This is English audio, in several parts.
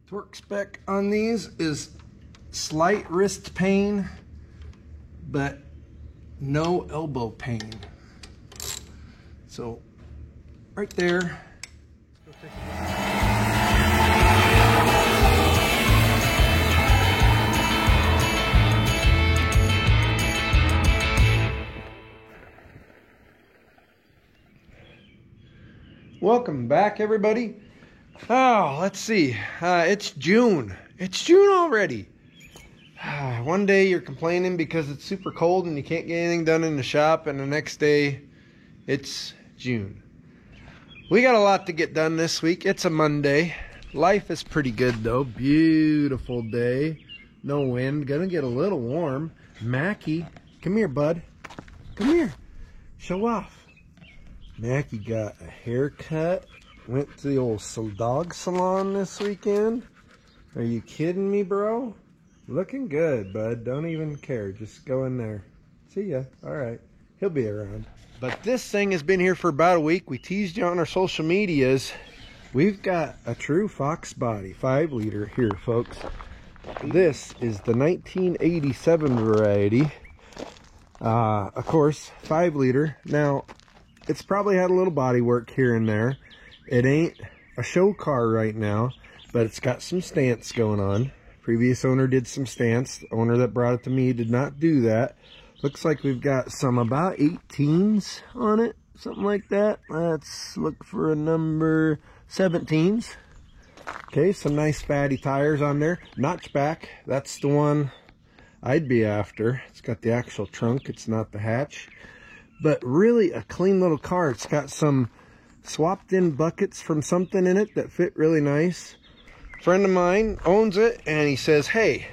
Torque spec on these is slight wrist pain, but no elbow pain. So right there. Let's go take a look. Welcome back, everybody. Oh, let's see. It's June. It's June already. One day you're complaining because it's super cold and you can't get anything done in the shop, and the next day it's June. We got a lot to get done this week. It's a Monday. Life is pretty good though. Beautiful day. No wind. Gonna get a little warm. Mackie, come here, bud. Come here. Show off. Mackie got a haircut. Went to the old dog salon this weekend. Are you kidding me, bro? Looking good, bud. Don't even care. Just go in there. See ya. Alright. He'll be around. But this thing has been here for about a week. We teased you on our social medias. We've got a true Fox body 5-liter here, folks. This is the 1987 variety. Of course, 5-liter. Now, it's probably had a little body work here and there. It ain't a show car right now, but it's got some stance going on. Previous owner did some stance. The owner that brought it to me did not do that. Looks like we've got some about 18s on it, something like that. Let's look for a number 17s. Okay, some nice fatty tires on there. Notchback, that's the one I'd be after. It's got the actual trunk, it's not the hatch. But really a clean little car. It's got some swapped in buckets from something in it that fit really nice. A friend of mine owns it, and he says, hey,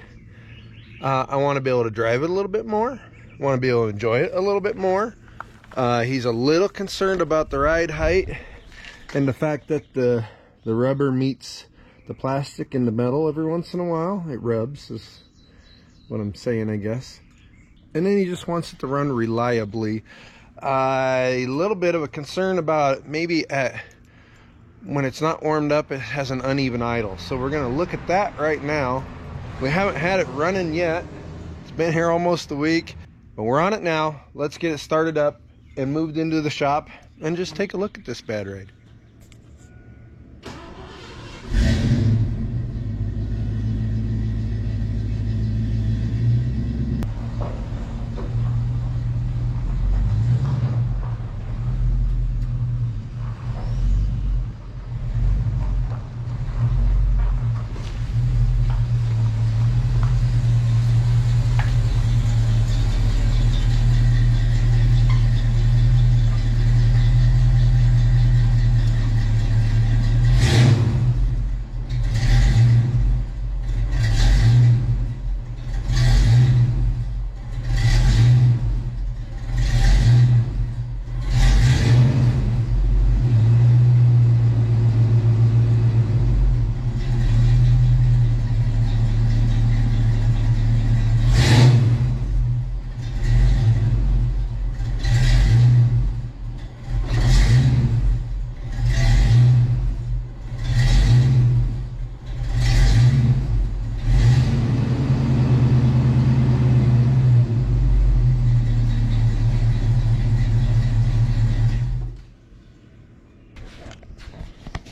I want to be able to drive it a little bit more. I want to be able to enjoy it a little bit more. He's a little concerned about the ride height and the fact that the rubber meets the plastic and the metal every once in a while. It rubs, is what I'm saying, I guess. And then he just wants it to run reliably. A little bit of a concern about maybe when it's not warmed up, it has an uneven idle. So we're going to look at that right now. We haven't had it running yet. It's been here almost a week, but we're on it now. Let's get it started up and moved into the shop and just take a look at this bad ride.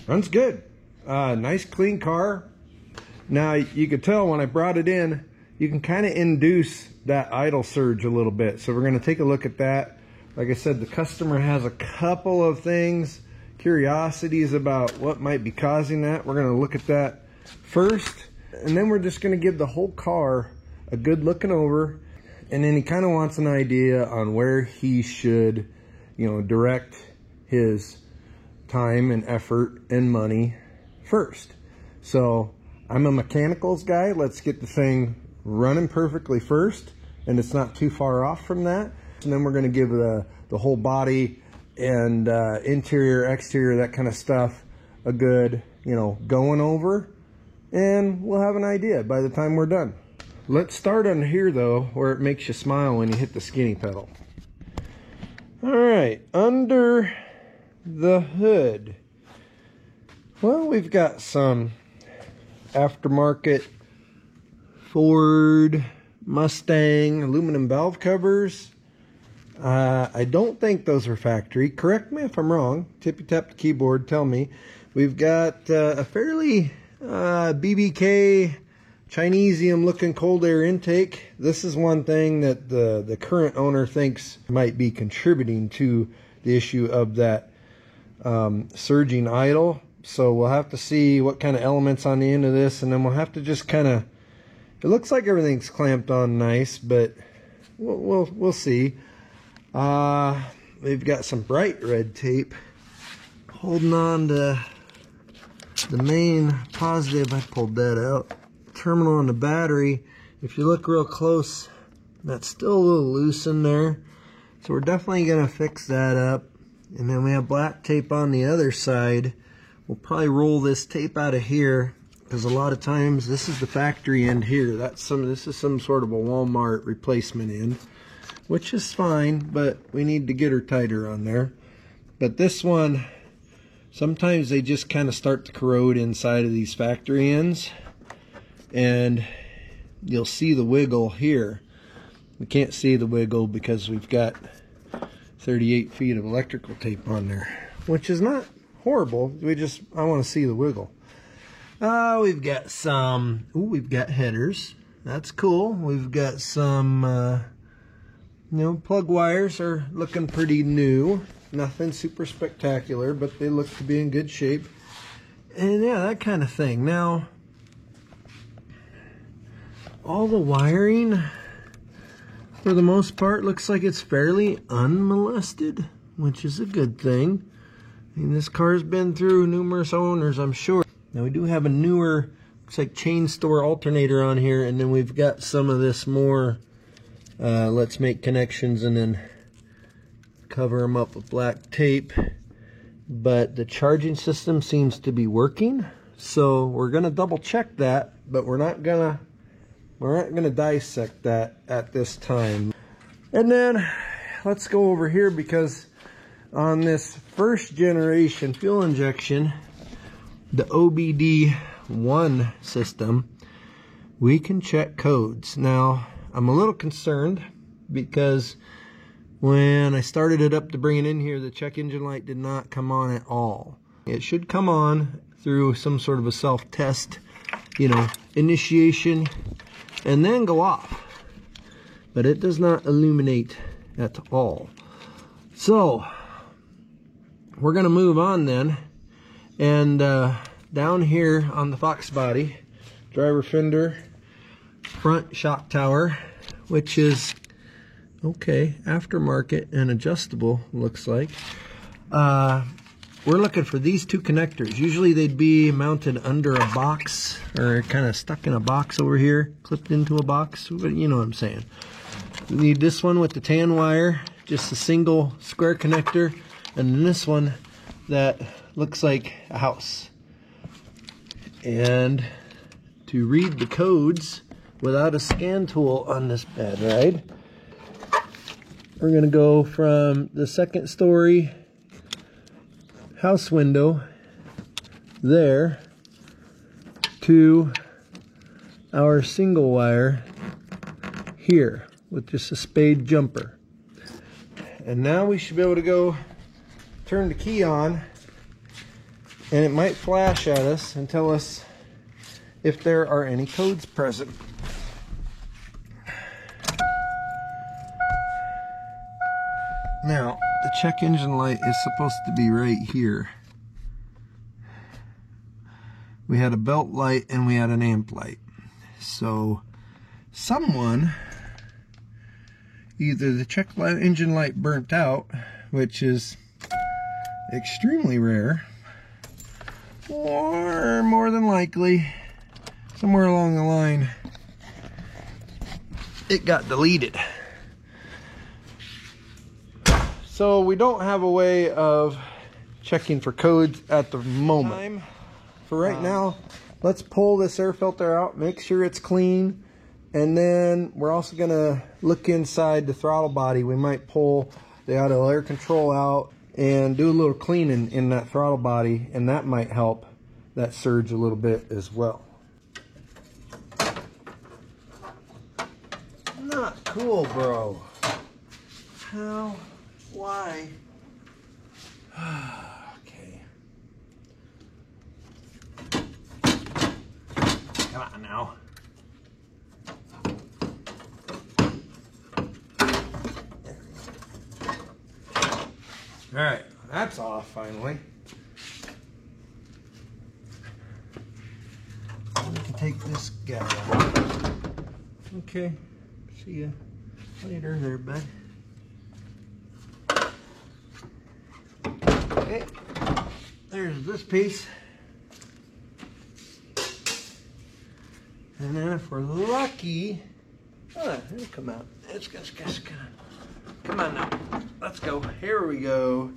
Runs good. Nice clean car. Now you could tell when I brought it in, you can kind of induce that idle surge a little bit. So we're going to take a look at that. Like I said, the customer has a couple of things, curiosities about what might be causing that. We're going to look at that first, and then we're just going to give the whole car a good looking over. And then he kind of wants an idea on where he should, direct his time and effort and money first. So I'm a mechanicals guy. Let's get the thing running perfectly first, and it's not too far off from that. And then we're going to give the whole body and interior, exterior, that kind of stuff a good, going over, and we'll have an idea by the time we're done. Let's start on here though, where it makes you smile when you hit the skinny pedal. All right, under the hood, well, we've got some aftermarket Ford Mustang aluminum valve covers. I don't think those are factory. Correct me if I'm wrong. Tippy tap the keyboard, tell me. We've got a fairly BBK Chinesium looking cold air intake. This is one thing that the current owner thinks might be contributing to the issue of that surging idle. So we'll have to see what kind of elements on the end of this, and then we'll have to just kind of, it looks like everything's clamped on nice, but we'll see. We've got some bright red tape holding on to the main positive. I pulled that out. Terminal on the battery. If you look real close, that's still a little loose in there. So we're definitely going to fix that up. And then we have black tape on the other side. We'll probably roll this tape out of here, because a lot of times this is the factory end here. This is some sort of a Walmart replacement end, which is fine, but we need to get her tighter on there. But this one, sometimes they just kind of start to corrode inside of these factory ends, and you'll see the wiggle here. We can't see the wiggle because we've got 38 feet of electrical tape on there, which is not horrible. I want to see the wiggle. We've got some, we've got headers. That's cool. We've got some, plug wires are looking pretty new. Nothing super spectacular, but they look to be in good shape. And yeah, that kind of thing. Now, all the wiring, for the most part, looks like it's fairly unmolested, which is a good thing. I mean, this car's been through numerous owners, I'm sure. Now, we do have a newer, looks like chain store alternator on here, and then we've got some of this more, let's make connections and then cover them up with black tape. But the charging system seems to be working, so we're going to double check that, but we're not going to dissect that at this time. And then let's go over here, because on this first generation fuel injection, the OBD1 system, we can check codes. Now, I'm a little concerned because when I started it up to bring it in here, the check engine light did not come on at all. It should come on through some sort of a self-test, initiation, and then go off. But it does not illuminate at all. So, we're going to move on then. And down here on the Fox body, driver fender, front shock tower, which is okay, aftermarket and adjustable, looks like. We're looking for these two connectors. Usually they'd be mounted under a box, or kind of stuck in a box over here, clipped into a box, but you know what I'm saying. We need this one with the tan wire, just a single square connector, and then this one that looks like a house. And to read the codes without a scan tool on this bad ride, we're going to go from the second story house window there to our single wire here with just a spade jumper. And now we should be able to go turn the key on, and it might flash at us and tell us if there are any codes present. Now, the check engine light is supposed to be right here. We had a belt light and we had an amp light. So, someone, either the check engine light burnt out, which is extremely rare, or more than likely, somewhere along the line, it got deleted. So we don't have a way of checking for codes at the moment. For right now, let's pull this air filter out, make sure it's clean, and then we're also going to look inside the throttle body. We might pull the auto air control out and do a little cleaning in that throttle body, and that might help that surge a little bit as well. not cool, bro. How? Why? Okay. Come on now. All right, that's off finally. We can take this guy out. Okay, see ya later there, bud. Okay, there's this piece. And then if we're lucky, it'll come out. It's gonna come on now. Let's go. Here we go.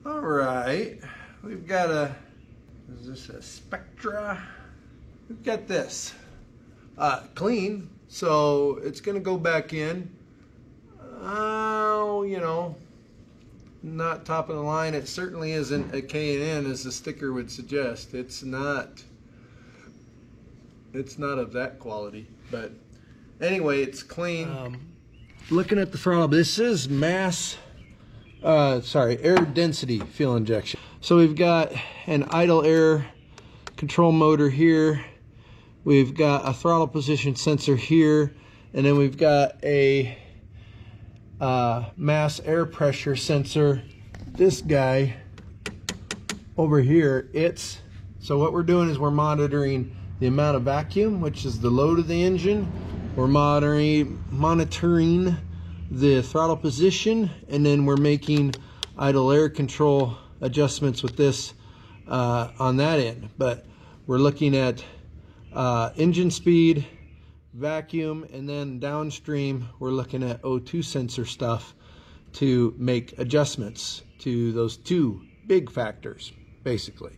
All right. We've got is this a Spectra? We've got this. Clean. So it's going to go back in. You know, not top of the line. It certainly isn't a K&N as the sticker would suggest. It's not of that quality. But anyway, it's clean. Looking at the throttle, this is air density fuel injection. So we've got an idle air control motor here. We've got a throttle position sensor here, and then we've got a mass air pressure sensor. This guy over here, so what we're doing is we're monitoring the amount of vacuum, which is the load of the engine. We're monitoring the throttle position, and then we're making idle air control adjustments with this on that end. But we're looking at engine speed, vacuum, and then downstream we're looking at O2 sensor stuff to make adjustments to those two big factors, basically.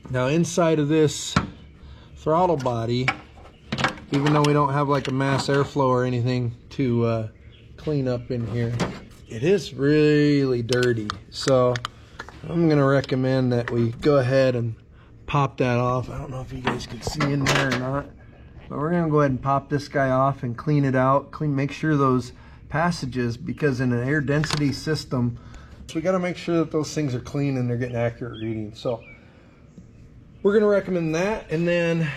Now inside of this throttle body, even though we don't have like a mass airflow or anything to clean up in here, it is really dirty. So I'm gonna recommend that we go ahead and pop that off. I don't know if you guys can see in there or not, but we're gonna go ahead and pop this guy off and clean it out. Make sure those passages, because in an air density system, so we gotta make sure that those things are clean and they're getting accurate readings. So we're gonna recommend that. And then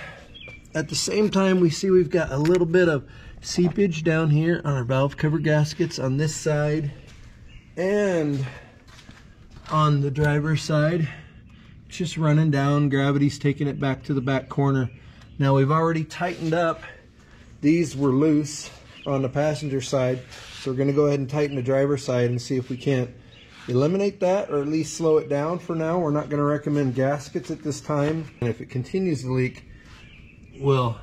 at the same time, we see we've got a little bit of seepage down here on our valve cover gaskets on this side and on the driver's side. It's just running down, gravity's taking it back to the back corner. Now we've already tightened up. These were loose on the passenger side, so we're gonna go ahead and tighten the driver's side and see if we can't eliminate that or at least slow it down for now. We're not gonna recommend gaskets at this time. And if it continues to leak, we'll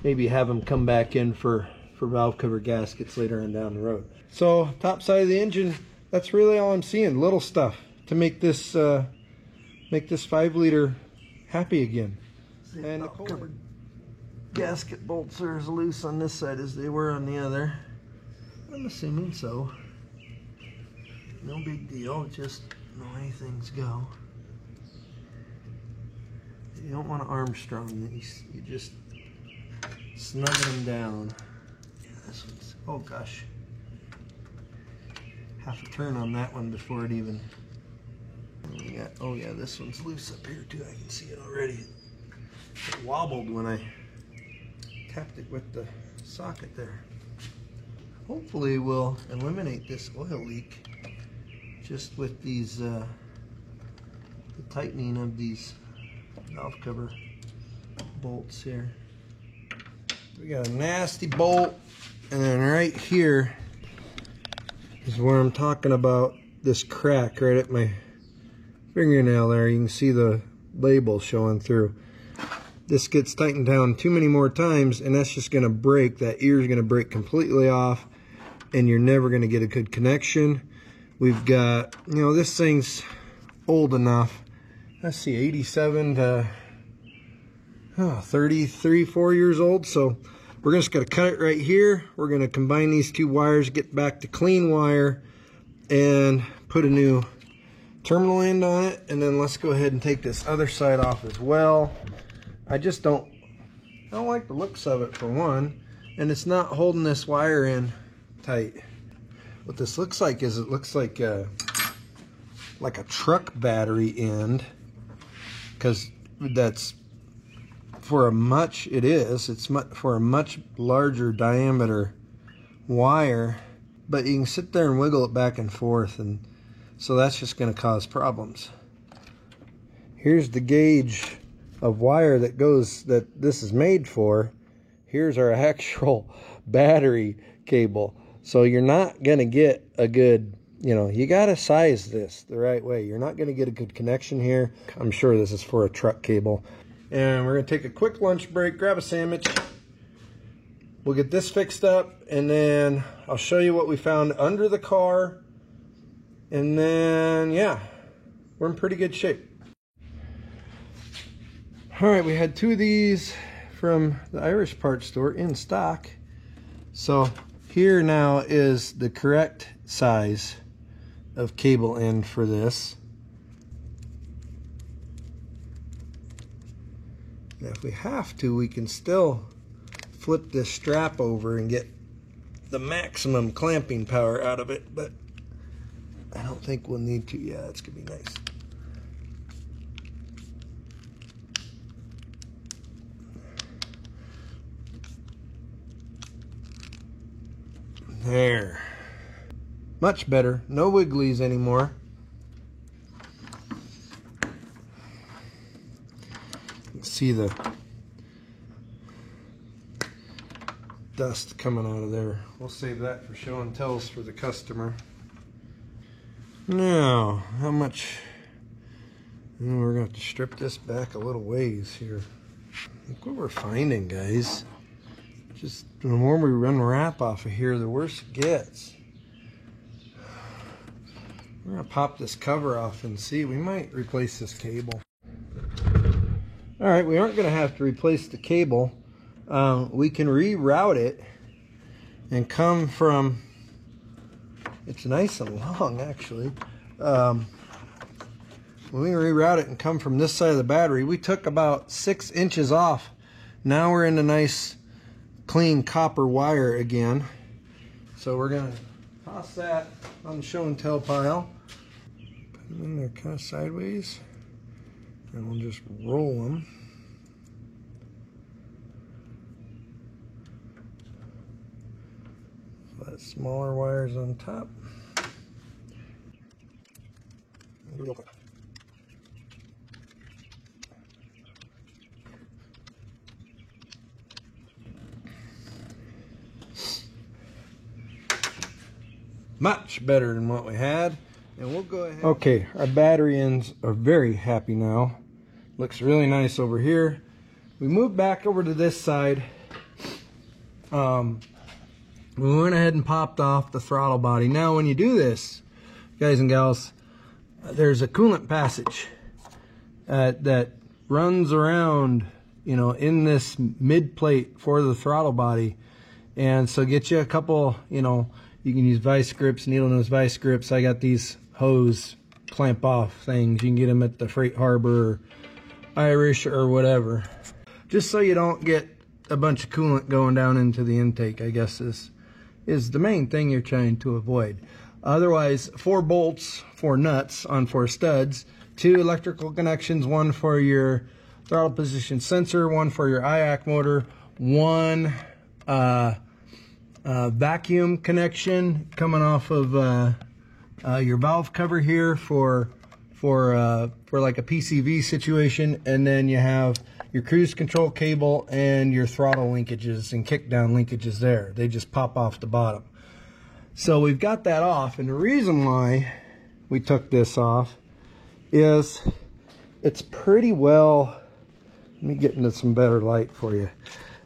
maybe have them come back in for valve cover gaskets later on down the road. So top side of the engine, that's really all I'm seeing. Little stuff to make this 5-liter happy again. And the covered gasket bolts are as loose on this side as they were on the other. I'm assuming so. No big deal, just the way things go. You don't want to Armstrong these, you just snug them down. Yeah, this one's, oh gosh. Half a turn on that one before it even, oh yeah, this one's loose up here too, I can see it already. It wobbled when I tapped it with the socket there. Hopefully we'll eliminate this oil leak just with these, the tightening of these valve cover bolts here. We got a nasty bolt, and then right here is where I'm talking about this crack right at my fingernail there. You can see the label showing through. This gets tightened down too many more times and that's just going to break. That ear is going to break completely off and you're never going to get a good connection. We've got, you know, this thing's old enough. Let's see, 87 to 33, 4 years old. So we're just going to cut it right here. We're going to combine these two wires, get back to clean wire, and put a new terminal end on it. And then let's go ahead and take this other side off as well. I just don't like the looks of it, for one. and it's not holding this wire in tight. What this looks like is, it looks like a truck battery end, because that's for a much, it's for a much larger diameter wire, but you can sit there and wiggle it back and forth, and so that's just going to cause problems. Here's the gauge of wire that this is made for. Here's our actual battery cable. So you're not going to get a good, you got to size this the right way. You're not going to get a good connection here. I'm sure this is for a truck cable. And we're going to take a quick lunch break, grab a sandwich. We'll get this fixed up, and then I'll show you what we found under the car. And then, yeah, we're in pretty good shape. All right, we had 2 of these from the Irish parts store in stock. So here now is the correct size of cable end for this. Now if we have to, we can still flip this strap over and get the maximum clamping power out of it, but I don't think we'll need to. Yeah, it's gonna be nice. There. Much better. No wigglies anymore. You can see the dust coming out of there. We'll save that for show and tells for the customer. Now, how much? We're going to have to strip this back a little ways here. Look what we're finding, guys. Just the more we run wrap off of here, the worse it gets. We're going to pop this cover off and see. We might replace this cable. Alright, we aren't going to have to replace the cable. We can reroute it and come from, it's nice and long actually. We can reroute it and come from this side of the battery. We took about 6 inches off. Now we're in a nice clean copper wire again. So we're going to toss that on the show and tell pile. Put them in there kind of sideways. And we'll just roll them. Let smaller wires on top. Real quick. Much better than what we had, and we'll go ahead. Okay, our battery ends are very happy now. Looks really nice over here. We moved back over to this side. We went ahead and popped off the throttle body. Now when you do this, guys and gals, there's a coolant passage that runs around, in this mid plate for the throttle body. And so get you a couple, you can use vice grips, needle nose vice grips. I got these hose clamp off things. You can get them at the Freight Harbor or Irish or whatever. Just so you don't get a bunch of coolant going down into the intake, I guess is the main thing you're trying to avoid. Otherwise, 4 bolts, 4 nuts on 4 studs, 2 electrical connections, 1 for your throttle position sensor, 1 for your IAC motor, 1 vacuum connection coming off of your valve cover here for like a PCV situation, and then you have your cruise control cable and your throttle linkages and kickdown linkages there. They just pop off the bottom. So we've got that off, and the reason why we took this off is it's pretty well, let me get into some better light for you.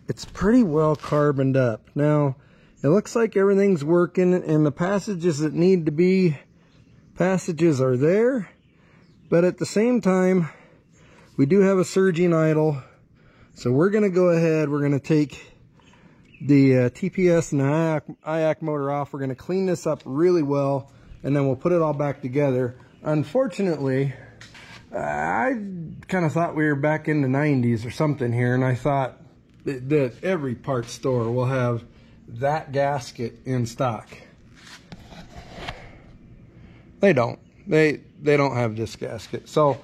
It's pretty well carboned up. Now, it looks like everything's working, and the passages that need to be passages are there, but at the same time, we do have a surging idle. So we're going to go ahead, we're going to take the TPS and the IAC motor off. We're going to clean this up really well, and then we'll put it all back together. Unfortunately, I kind of thought we were back in the 90s or something here, and I thought that every parts store will have that gasket in stock. They don't. They don't have this gasket. So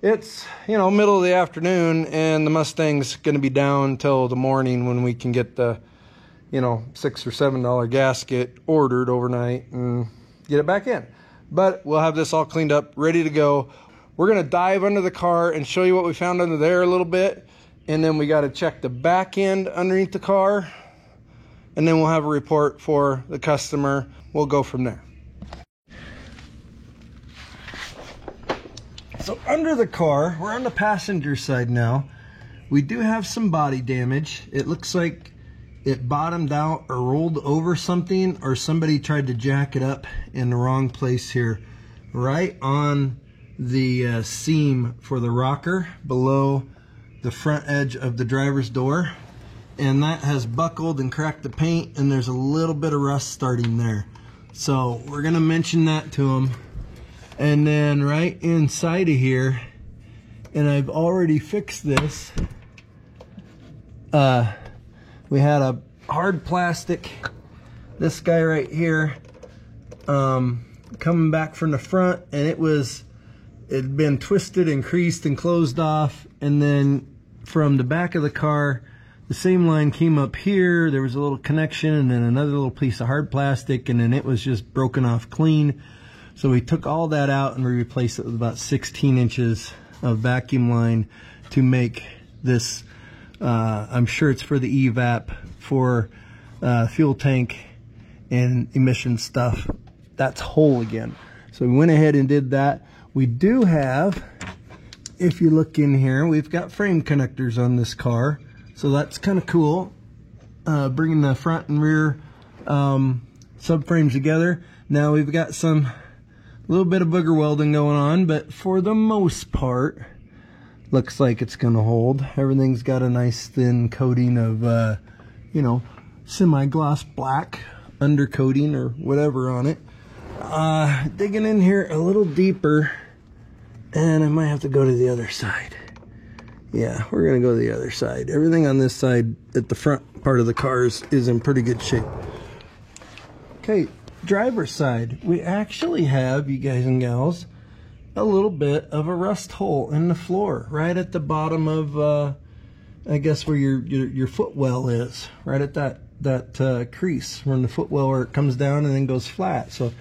it's, you know, middle of the afternoon, and the Mustang's going to be down till the morning when we can get the, you know, $6 or $7 gasket ordered overnight and get it back in. But we'll have this all cleaned up, ready to go. We're going to dive under the car and show you what we found under there a little bit. And then we got to check the back end underneath the car. And then we'll have a report for the customer. We'll go from there. So under the car, we're on the passenger side now. We do have some body damage. It looks like it bottomed out or rolled over something, or somebody tried to jack it up in the wrong place here, right on the seam for the rocker below the front edge of the driver's door. And that has buckled and cracked the paint, and there's a little bit of rust starting there. So we're gonna mention that to them. And then right inside of here, and I've already fixed this, we had a hard plastic, this guy right here, coming back from the front, and it'd been twisted and creased and closed off. And then from the back of the car, the same line came up here, there was a little connection, and then another little piece of hard plastic, and then it was just broken off clean. So we took all that out and we replaced it with about 16 inches of vacuum line to make this, I'm sure it's for the evap, for fuel tank and emission stuff, that's whole again. So we went ahead and did that. We do have, if you look in here, we've got frame connectors on this car. So that's kind of cool, bringing the front and rear subframes together. Now we've got some little bit of booger welding going on, but for the most part, looks like it's gonna hold. Everything's got a nice thin coating of, you know, semi-gloss black undercoating or whatever on it. Digging in here a little deeper, and I might have to go to the other side. Yeah, we're gonna go to the other side. Everything on this side at the front part of the car is in pretty good shape. Okay, driver's side, we actually have, you guys and gals, a little bit of a rust hole in the floor right at the bottom of I guess where your footwell is, right at that crease from the footwell where it comes down and then goes flat. So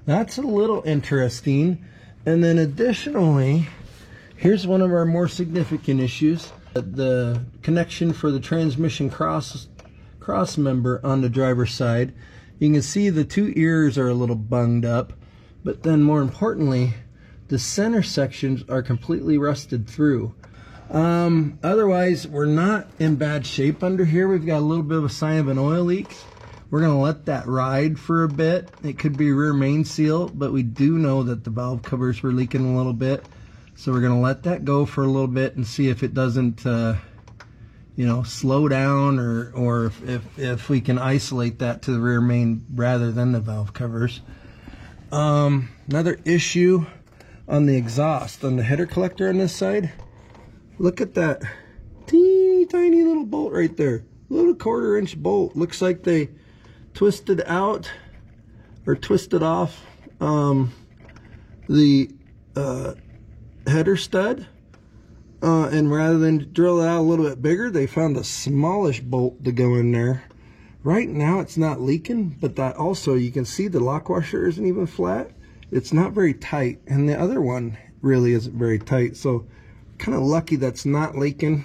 that's a little interesting. And then additionally, here's one of our more significant issues: the connection for the transmission cross member on the driver's side. You can see the two ears are a little bunged up, but then more importantly, the center sections are completely rusted through. Otherwise, we're not in bad shape under here. We've got a little bit of a sign of an oil leak. We're gonna let that ride for a bit. It could be rear main seal, but we do know that the valve covers were leaking a little bit. So we're gonna let that go for a little bit and see if it doesn't, you know, slow down, or if we can isolate that to the rear main rather than the valve covers. Another issue on the exhaust, on the header collector on this side. Look at that teeny tiny little bolt right there. Little 1/4 inch bolt. Looks like they twisted out or twisted off the header stud. And rather than drill it out a little bit bigger, they found a smallish bolt to go in there. Right now it's not leaking, but that also, you can see the lock washer isn't even flat. It's not very tight, and the other one really isn't very tight. So kind of lucky that's not leaking.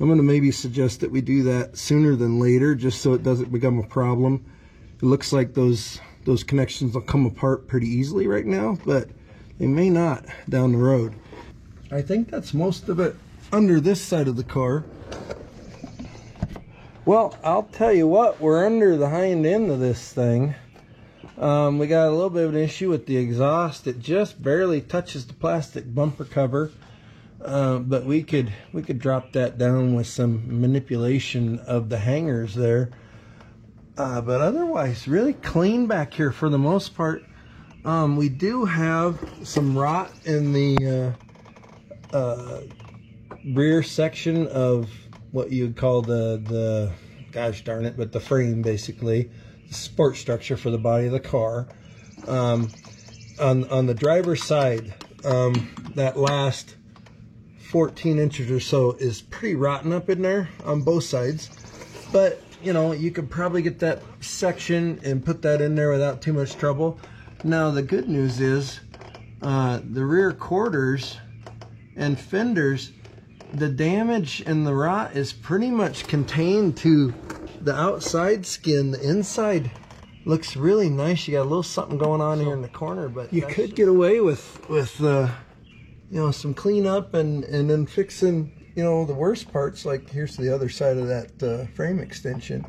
I'm going to maybe suggest that we do that sooner than later, just so it doesn't become a problem. It looks like those connections will come apart pretty easily right now, but they may not down the road. I think that's most of it under this side of the car. Well, I'll tell you what, we're under the hind end of this thing. We got a little bit of an issue with the exhaust. It just barely touches the plastic bumper cover, but we could drop that down with some manipulation of the hangers there. But otherwise, really clean back here for the most part. We do have some rot in the rear section of what you'd call the gosh darn it, but the frame, basically, the support structure for the body of the car. On the driver's side, that last 14 inches or so is pretty rotten up in there on both sides. But, you know, you could probably get that section and put that in there without too much trouble. Now, the good news is the rear quarters and fenders, the damage and the rot is pretty much contained to the outside skin. The inside looks really nice. You got a little something going on here in the corner, but you could get away with you know, some cleanup and then fixing, you know, the worst parts. Like here's the other side of that frame extension,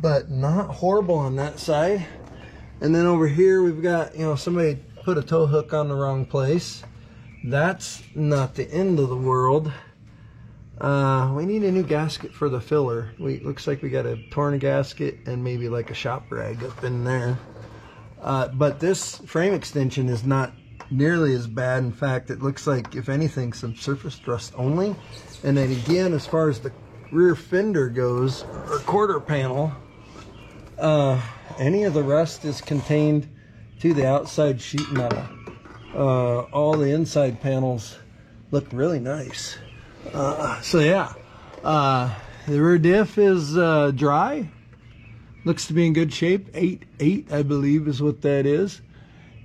but not horrible on that side. And then over here we've got, you know, somebody put a tow hook on the wrong place. That's not the end of the world. We need a new gasket for the filler. Looks like we got a torn gasket and maybe like a shop rag up in there. But this frame extension is not nearly as bad. In fact, it looks like, if anything, some surface thrust only. And then again, as far as the rear fender goes, or quarter panel, any of the rust is contained to the outside sheet metal. All the inside panels look really nice. So yeah, the rear diff is dry. Looks to be in good shape. 8.8, I believe, is what that is.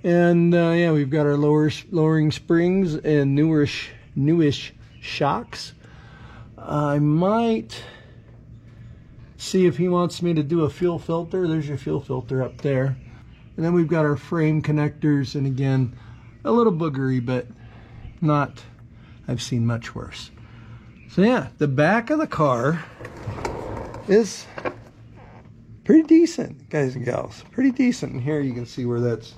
And yeah, we've got our lowering springs and newish shocks. I might see if he wants me to do a fuel filter. There's your fuel filter up there. And then we've got our frame connectors, and again, a little boogery, but not, I've seen much worse. So yeah, the back of the car is pretty decent, guys and gals. Pretty decent. And here you can see where that's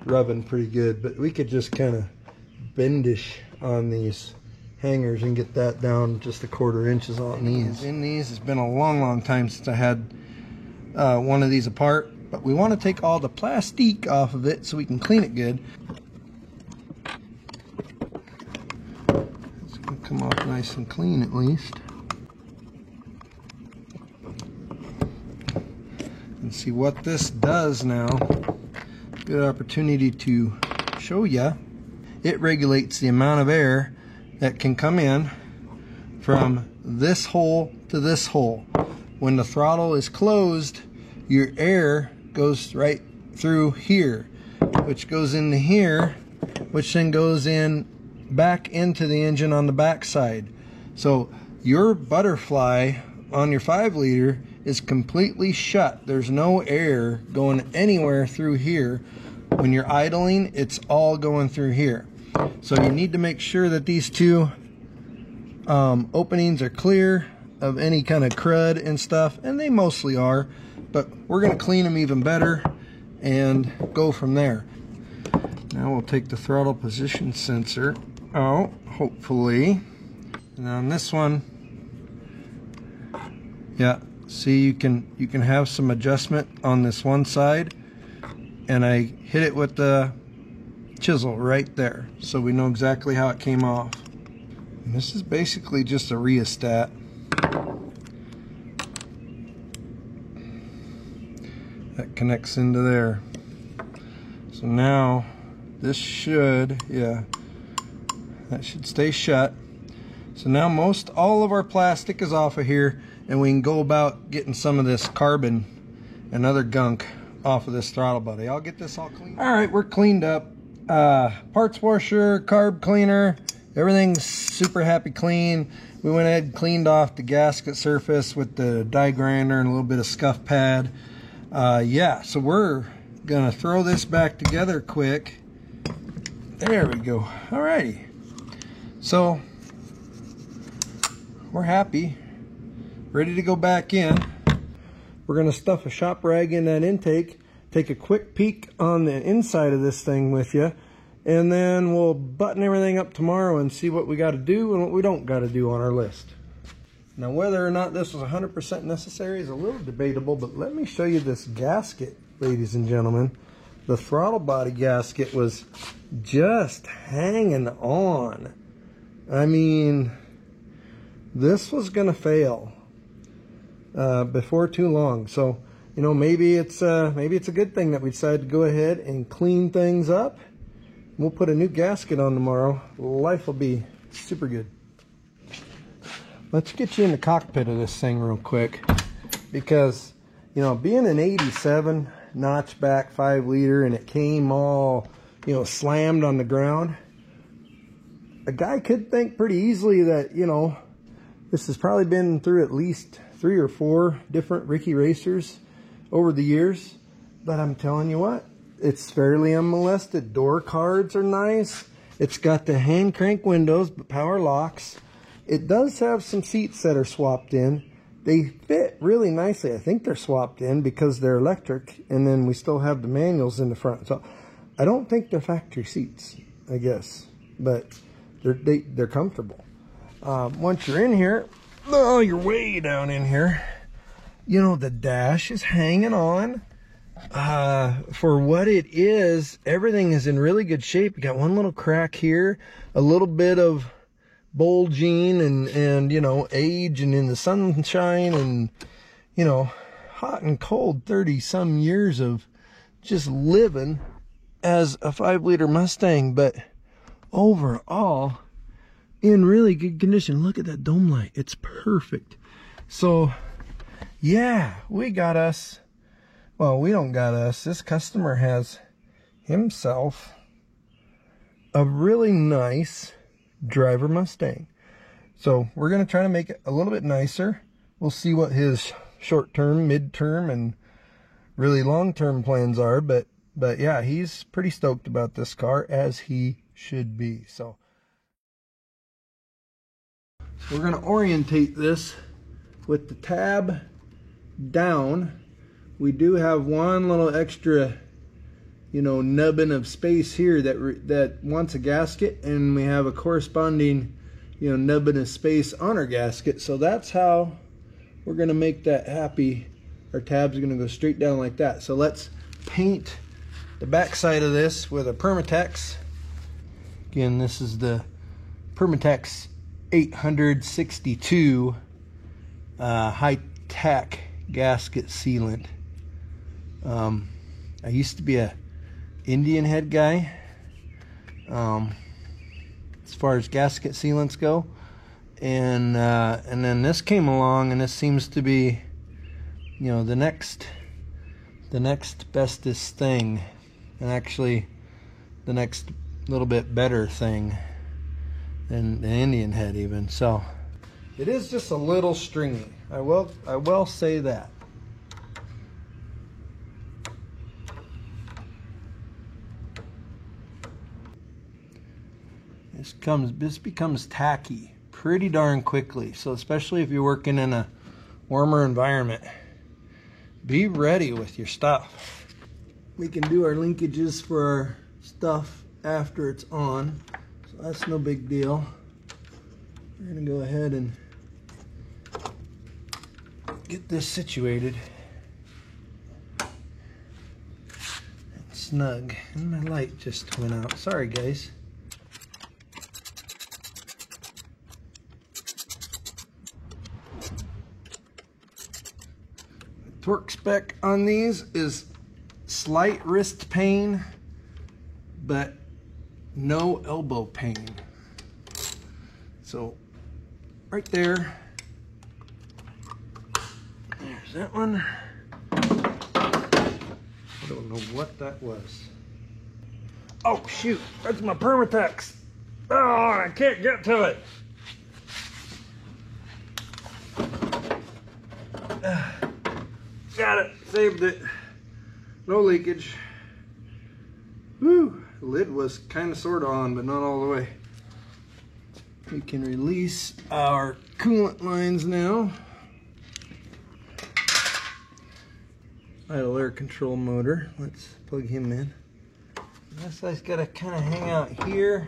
rubbing pretty good, but we could just kind of bendish on these hangers and get that down just a 1/4 inches on these. In these, it's been a long time since I had one of these apart, but we want to take all the plastic off of it so we can clean it good. It's going to come off nice and clean at least. And see what this does now. Good opportunity to show you. It regulates the amount of air that can come in from this hole to this hole. When the throttle is closed, your air goes right through here, which goes into here, which then goes in back into the engine on the back side. So your butterfly on your 5-liter is completely shut. There's no air going anywhere through here. When you're idling, it's all going through here. So you need to make sure that these two openings are clear of any kind of crud and stuff, and they mostly are, but we're going to clean them even better and go from there. Now we'll take the throttle position sensor out, hopefully. And on this one, yeah, see, you can have some adjustment on this one side, and I hit it with the chisel right there, so we know exactly how it came off. And this is basically just a rheostat. That connects into there. So now this should, yeah, that should stay shut. So now all of our plastic is off of here, and we can go about getting some of this carbon and other gunk off of this throttle body. I'll get this all cleaned. All right, we're cleaned up. Parts washer, carb cleaner, everything's super happy clean. We went ahead and cleaned off the gasket surface with the die grinder and a little bit of scuff pad. Yeah, so we're gonna throw this back together quick. There we go. Alrighty. So we're happy, ready to go back in. We're gonna stuff a shop rag in that intake, take a quick peek on the inside of this thing with you, and then we'll button everything up tomorrow and see what we got to do and what we don't got to do on our list. Now, whether or not this was 100% necessary is a little debatable, but let me show you this gasket, ladies and gentlemen. The throttle body gasket was just hanging on. I mean, this was gonna fail before too long. So, you know, maybe it's a good thing that we decided to go ahead and clean things up. We'll put a new gasket on tomorrow. Life will be super good. Let's get you in the cockpit of this thing real quick, because, you know, being an 87 notchback 5 liter and it came all, you know, slammed on the ground, a guy could think pretty easily that, you know, this has probably been through at least 3 or 4 different Ricky Racers over the years. But I'm telling you what, it's fairly unmolested. Door cards are nice. It's got the hand crank windows, but power locks. It does have some seats that are swapped in. They fit really nicely. I think they're swapped in because they're electric, and then we still have the manuals in the front. So I don't think they're factory seats, I guess, but they're comfortable. Once you're in here, oh, you're way down in here. You know, the dash is hanging on. For what it is, everything is in really good shape. You got one little crack here, a little bit of bulging and you know, age and in the sunshine and, you know, hot and cold 30 some years of just living as a 5 liter Mustang. But overall, in really good condition. Look at that dome light, it's perfect. So yeah, we got us, well, we don't got us, this customer has himself a really nice driver Mustang. So we're going to try to make it a little bit nicer. We'll see what his short-term, mid-term, and really long-term plans are, but yeah, he's pretty stoked about this car, as he should be. So we're going to orientate this with the tab down. We do have one little extra, you know, nubbin of space here that wants a gasket, and we have a corresponding, you know, nubbin of space on our gasket. So that's how we're going to make that happy. Our tabs are going to go straight down like that. So let's paint the back side of this with a Permatex. Again, this is the Permatex 862 high-tech gasket sealant. I used to be a Indian head guy as far as gasket sealants go, and then this came along, and this seems to be, you know, the next bestest thing, and actually the next little bit better thing than the Indian head even. So it is just a little stringy, I will say that. This becomes tacky pretty darn quickly. So especially if you're working in a warmer environment, be ready with your stuff. We can do our linkages for our stuff after it's on, so that's no big deal. We're gonna go ahead and get this situated. It's snug, and my light just went out. Sorry guys. Torque spec on these is slight wrist pain, but no elbow pain. So right there, there's that one. I don't know what that was. Oh shoot, that's my Permatex. Oh, I can't get to it. Got it, saved it. No leakage. Woo, the lid was kind of sort of on, but not all the way. We can release our coolant lines now. Idle air control motor. Let's plug him in. This guy's got to kind of hang out here.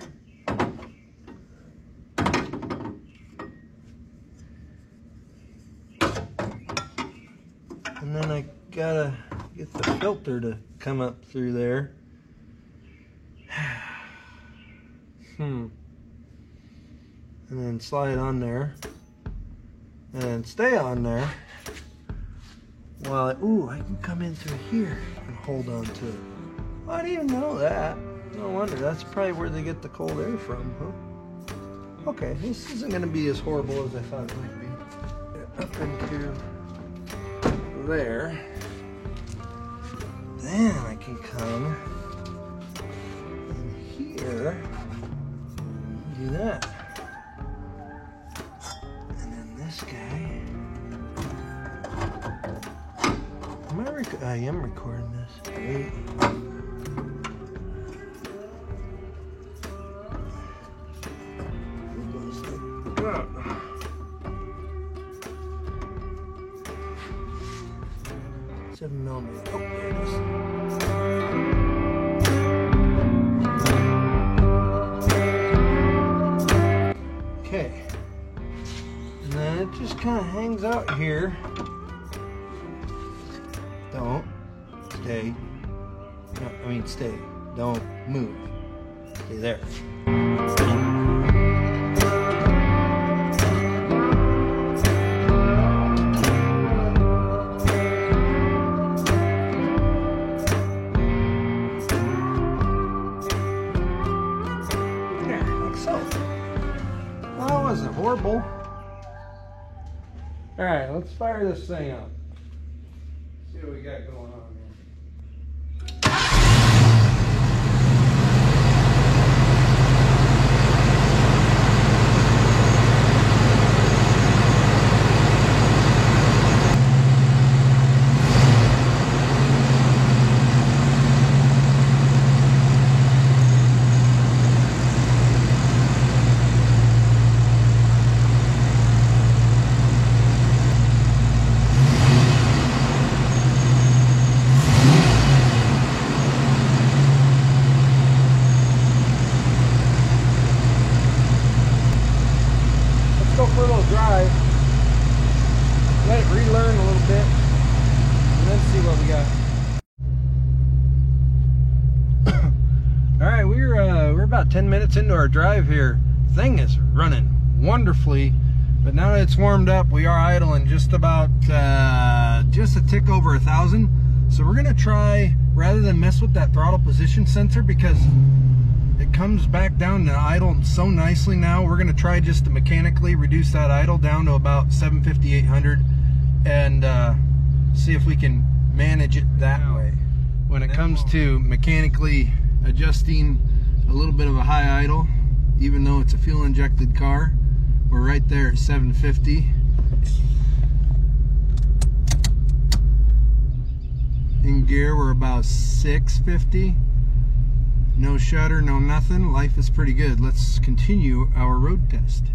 And then I gotta get the filter to come up through there. And then slide on there. and stay on there while I can come in through here and hold on to it. I didn't even know that. No wonder. That's probably where they get the cold air from, huh? Okay, this isn't going to be as horrible as I thought it might be. Up into there. Then I can come in here and do that. And then this guy. I am recording this. Great. $7 millimeter. Oh, there it is. Okay. And then it just kind of hangs out here. Don't stay. No, I mean stay. Don't move. Stay there. Horrible. All right, let's fire this thing up. See what we got going on here. Go for a little drive, let it relearn a little bit, and then see what we got. All right, we're about 10 minutes into our drive here. Thing is running wonderfully, but now that it's warmed up, we are idling just about just a tick over 1,000. So we're gonna try, rather than mess with that throttle position sensor, because it comes back down to idle so nicely now. We're going to try just to mechanically reduce that idle down to about 750, 800 and see if we can manage it that way. When it comes to mechanically adjusting a little bit of a high idle, even though it's a fuel injected car, we're right there at 750. In gear, we're about 650. No shutter, no nothing. Life is pretty good. Let's continue our road test.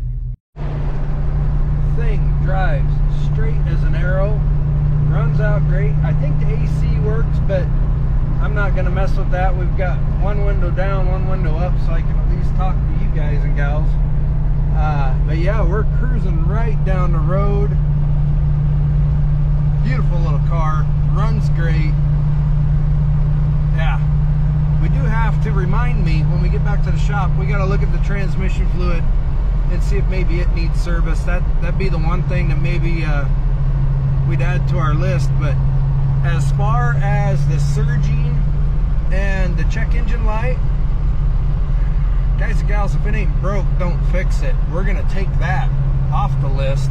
Thing drives straight as an arrow. Runs out great. I think the AC works, but I'm not going to mess with that. We've got one window down, one window up, so I can at least talk to you guys and gals. But yeah, we're cruising right down the road. Beautiful little car. Runs great. Yeah. We do have to remind me when we get back to the shop, we got to look at the transmission fluid and see if maybe it needs service. That'd be the one thing that maybe we'd add to our list. But as far as the surging and the check engine light, guys and gals, if it ain't broke, don't fix it. We're gonna take that off the list.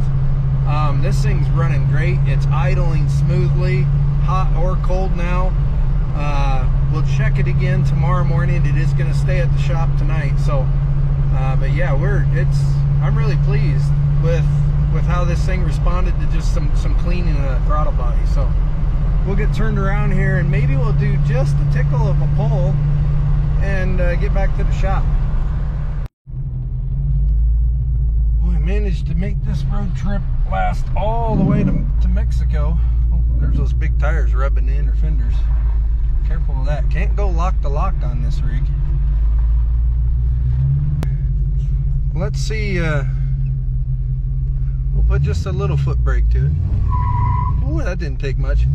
This thing's running great. It's idling smoothly, hot or cold now. We'll check it again tomorrow morning. It is going to stay at the shop tonight. So, but yeah, I'm really pleased with how this thing responded to just some cleaning of the throttle body. So we'll get turned around here and maybe we'll do just a tickle of a pull and get back to the shop. We managed to make this road trip last all the way to Mexico. Oh, there's those big tires rubbing the inner fenders. Careful of that. Can't go lock to lock on this rig. Let's see, we'll put just a little foot brake to it. Oh, that didn't take much.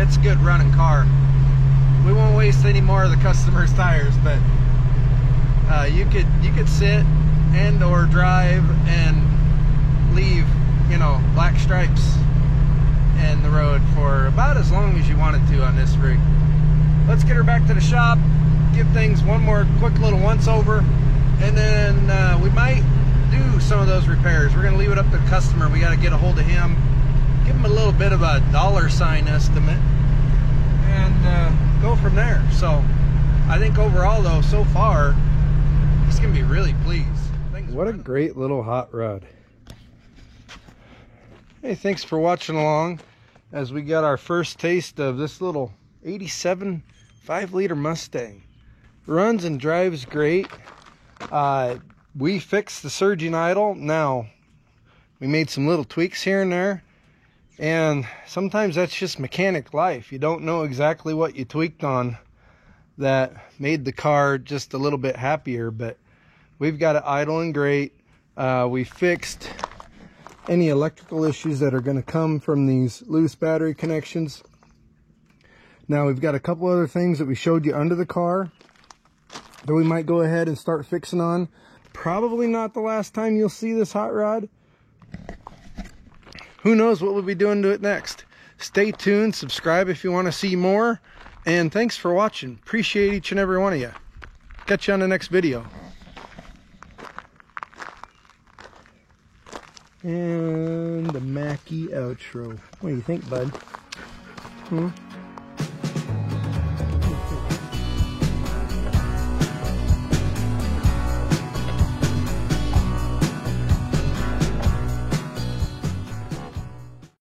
it's a good running car. We won't waste any more of the customer's tires, but you could sit and or drive and leave, you know, black stripes in the road for about as long as you wanted to on this rig. Let's get her back to the shop, give things one more quick little once over, and then we might do some of those repairs. We're gonna leave it up to the customer. We got to get a hold of him, give him a little bit of a dollar sign estimate, and go from there. So I think overall though, so far, he's gonna be really pleased. What a great little hot rod. Hey, thanks for watching along as we got our first taste of this little 87 5-liter Mustang. Runs and drives great. We fixed the surging idle. Now, we made some little tweaks here and there, and sometimes that's just mechanic life. You don't know exactly what you tweaked on that made the car just a little bit happier, but we've got it idling great. We fixed any electrical issues that are going to come from these loose battery connections. Now we've got a couple other things that we showed you under the car that we might go ahead and start fixing on. Probably not the last time you'll see this hot rod. Who knows what we'll be doing to it next. Stay tuned, subscribe if you want to see more, and thanks for watching. Appreciate each and every one of you. Catch you on the next video. And the Mackie outro. What do you think, bud?